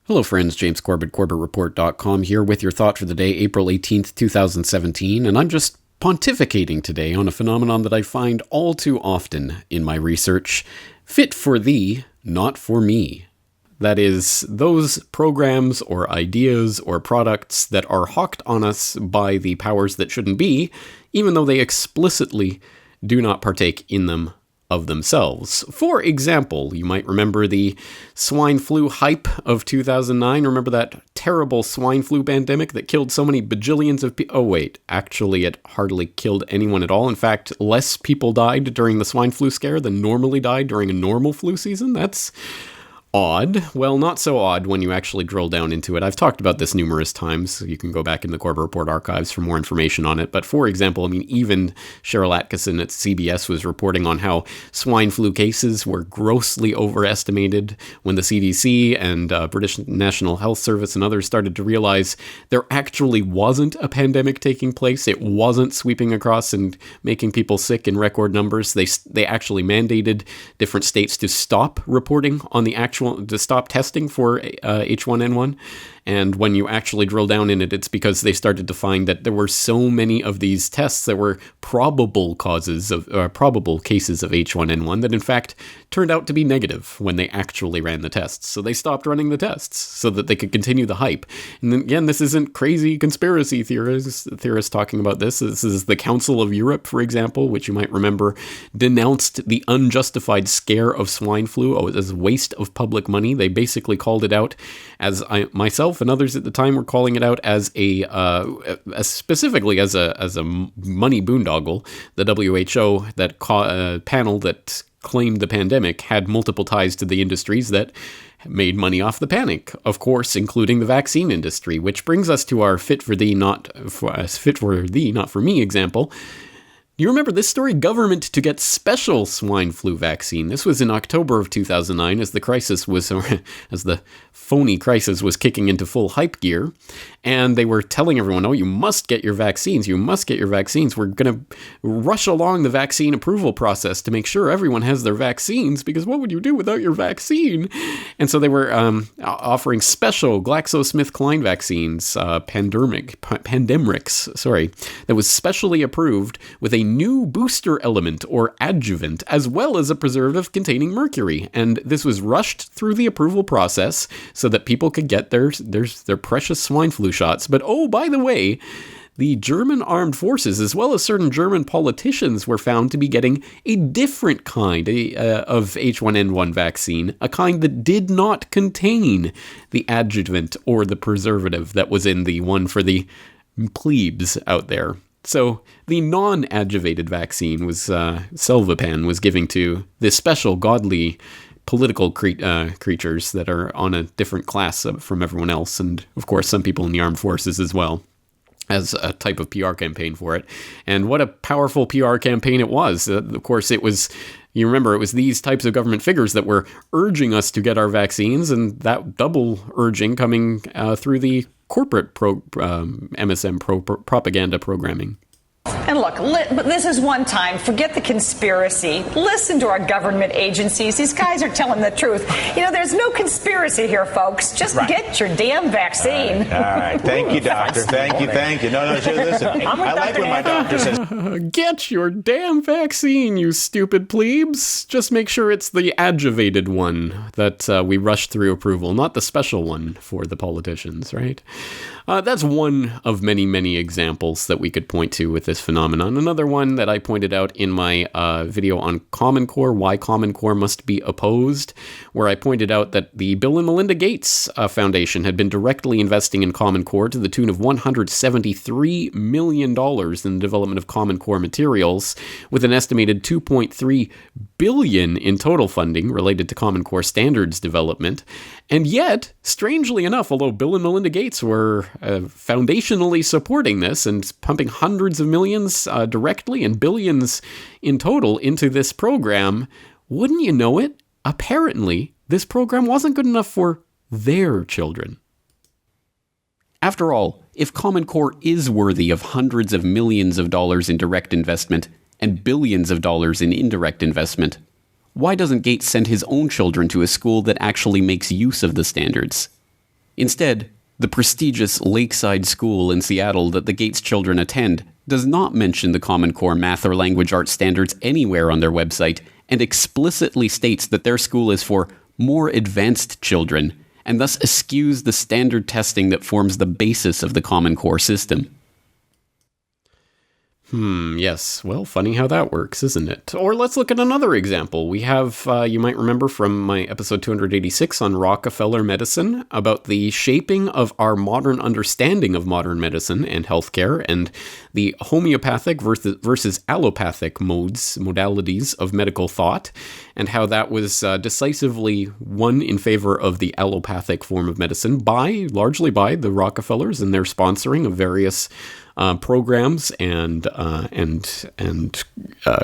Hello friends, James Corbett, CorbettReport.com here with your thought for the day, April 18th, 2017, and I'm just pontificating today on a phenomenon that I find all too often in my research. Fit for thee, not for me. That is, those programs or ideas or products that are hawked on us by the powers that shouldn't be, even though they explicitly do not partake in them of themselves. For example, you might remember the swine flu hype of 2009. Remember that terrible swine flu pandemic that killed so many bajillions of people? Oh wait, actually it hardly killed anyone at all. In fact, less people died during the swine flu scare than normally died during a normal flu season. That's odd. Well, not so odd when you actually drill down into it. I've talked about this numerous times, so you can go back in the Corbett Report archives for more information on it. But for example, even Cheryl Atkinson at CBS was reporting on how swine flu cases were grossly overestimated when the CDC and British National Health Service and others started to realize there actually wasn't a pandemic taking place. It wasn't sweeping across and making people sick in record numbers. They actually mandated different states to stop reporting on the to stop testing for H1N1. And when you actually drill down in it, it's because they started to find that there were so many of these tests that were probable cases of H1N1 that in fact turned out to be negative when they actually ran the tests. So they stopped running the tests so that they could continue the hype. And then again, this isn't crazy conspiracy theorists talking about this. This is the Council of Europe, for example, which you might remember denounced the unjustified scare of swine flu as a waste of public money. They basically called it out, as myself and others at the time were calling it out, as specifically as a money boondoggle. The WHO, that panel that claimed the pandemic, had multiple ties to the industries that made money off the panic, of course, including the vaccine industry, which brings us to our fit for thee, not for me example. You remember this story? Government to get special swine flu vaccine. This was in October of 2009 as the phony crisis was kicking into full hype gear. And they were telling everyone, oh, you must get your vaccines. You must get your vaccines. We're going to rush along the vaccine approval process to make sure everyone has their vaccines, because what would you do without your vaccine? And so they were offering special GlaxoSmithKline vaccines, Pandemrix, that was specially approved with a new booster element or adjuvant, as well as a preservative containing mercury. And this was rushed through the approval process so that people could get their precious swine flu shots. But oh, by the way, the German armed forces, as well as certain German politicians, were found to be getting a different kind of H1N1 vaccine, a kind that did not contain the adjuvant or the preservative that was in the one for the plebs out there. So the non-adjuvated vaccine was Selvapan was giving to this special godly political creatures that are on a different class from everyone else, and of course some people in the armed forces as well, as a type of PR campaign for it. And what a powerful PR campaign it was. Of course, it was, you remember, it was these types of government figures that were urging us to get our vaccines, and that double urging coming through the corporate MSM propaganda programming. And look, but this is one time. Forget the conspiracy. Listen to our government agencies. These guys are telling the truth. You know, there's no conspiracy here, folks. Just get your damn vaccine. All right. Thank you, doctor. Thank you. No, listen. I like when my doctor says, get your damn vaccine, you stupid plebes. Just make sure it's the adjuvated one that we rush through approval, not the special one for the politicians, right? That's one of many, many examples that we could point to with this phenomenon. Another one that I pointed out in my video on Common Core, why Common Core must be opposed, where I pointed out that the Bill and Melinda Gates Foundation had been directly investing in Common Core to the tune of $173 million in the development of Common Core materials, with an estimated $2.3 billion in total funding related to Common Core standards development. And yet, strangely enough, although Bill and Melinda Gates were foundationally supporting this and pumping hundreds of millions directly and billions in total into this program, wouldn't you know it, apparently this program wasn't good enough for their children. After all, if Common Core is worthy of hundreds of millions of dollars in direct investment and billions of dollars in indirect investment, why doesn't Gates send his own children to a school that actually makes use of the standards? Instead, the prestigious Lakeside School in Seattle that the Gates children attend does not mention the Common Core math or language arts standards anywhere on their website, and explicitly states that their school is for more advanced children, and thus eschews the standard testing that forms the basis of the Common Core system. Yes. Well, funny how that works, isn't it? Or let's look at another example. We have, you might remember from my episode 286 on Rockefeller medicine, about the shaping of our modern understanding of modern medicine and healthcare, and the homeopathic versus allopathic modalities of medical thought, and how that was decisively won in favor of the allopathic form of medicine largely by the Rockefellers and their sponsoring of various programs and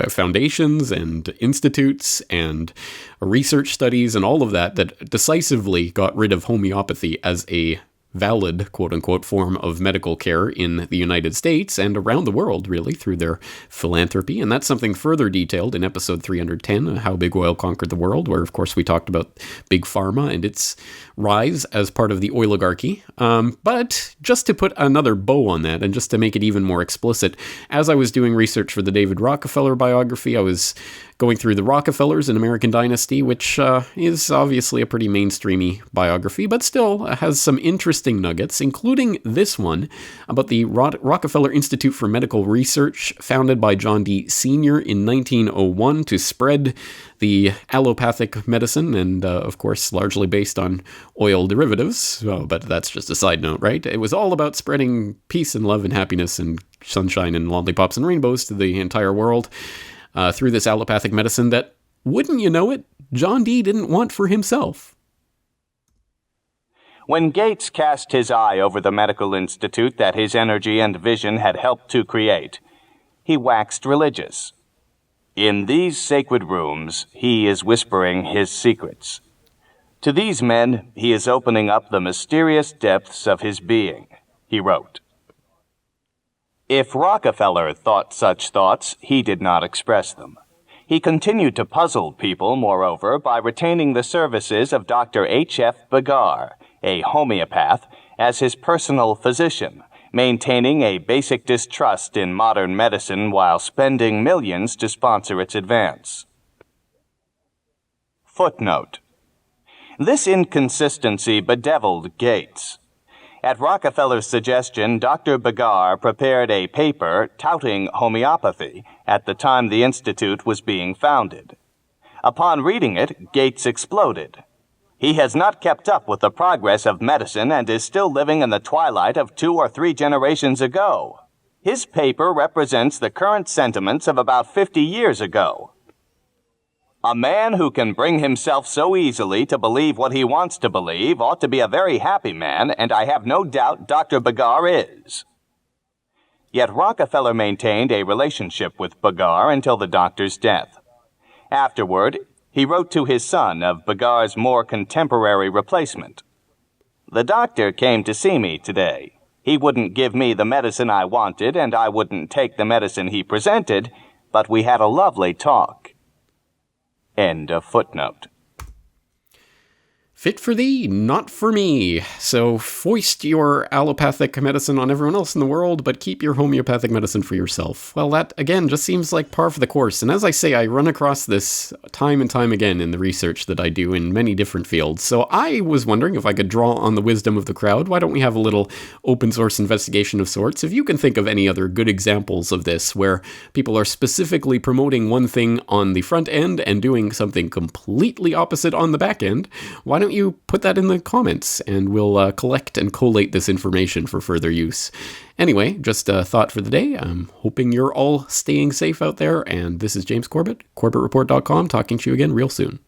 foundations and institutes and research studies and all of that decisively got rid of homeopathy as a valid, quote-unquote, form of medical care in the United States and around the world, really, through their philanthropy. And that's something further detailed in episode 310, How Big Oil Conquered the World, where, of course, we talked about Big Pharma and its rise as part of the oligarchy. But just to put another bow on that, and just to make it even more explicit, as I was doing research for the David Rockefeller biography, I was going through the Rockefellers, an American Dynasty, which is obviously a pretty mainstreamy biography, but still has some interesting nuggets, including this one about the Rockefeller Institute for Medical Research, founded by John D. Sr. in 1901 to spread the allopathic medicine, and of course largely based on oil derivatives. Oh, but that's just a side note, right? It was all about spreading peace and love and happiness and sunshine and lollipops and rainbows to the entire world. Through this allopathic medicine that, wouldn't you know it, John Dee didn't want for himself. When Gates cast his eye over the medical institute that his energy and vision had helped to create, he waxed religious. In these sacred rooms, he is whispering his secrets. To these men, he is opening up the mysterious depths of his being, he wrote. If Rockefeller thought such thoughts, he did not express them. He continued to puzzle people, moreover, by retaining the services of Dr. H.F. Bagar, a homeopath, as his personal physician, maintaining a basic distrust in modern medicine while spending millions to sponsor its advance. Footnote. This inconsistency bedeviled Gates. At Rockefeller's suggestion, Dr. Bagar prepared a paper touting homeopathy at the time the institute was being founded. Upon reading it, Gates exploded. He has not kept up with the progress of medicine and is still living in the twilight of 2 or 3 generations ago. His paper represents the current sentiments of about 50 years ago. A man who can bring himself so easily to believe what he wants to believe ought to be a very happy man, and I have no doubt Dr. Bagar is. Yet Rockefeller maintained a relationship with Bagar until the doctor's death. Afterward, he wrote to his son of Bagar's more contemporary replacement. The doctor came to see me today. He wouldn't give me the medicine I wanted, and I wouldn't take the medicine he presented, but we had a lovely talk. End of footnote. Fit for thee, not for me. So foist your allopathic medicine on everyone else in the world, but keep your homeopathic medicine for yourself. Well, that, again, just seems like par for the course. And as I say, I run across this time and time again in the research that I do in many different fields. So I was wondering if I could draw on the wisdom of the crowd. Why don't we have a little open source investigation of sorts? If you can think of any other good examples of this, where people are specifically promoting one thing on the front end and doing something completely opposite on the back end, why don't you put that in the comments, and we'll collect and collate this information for further use. Anyway, just a thought for the day. I'm hoping you're all staying safe out there, and this is James Corbett, CorbettReport.com, talking to you again real soon.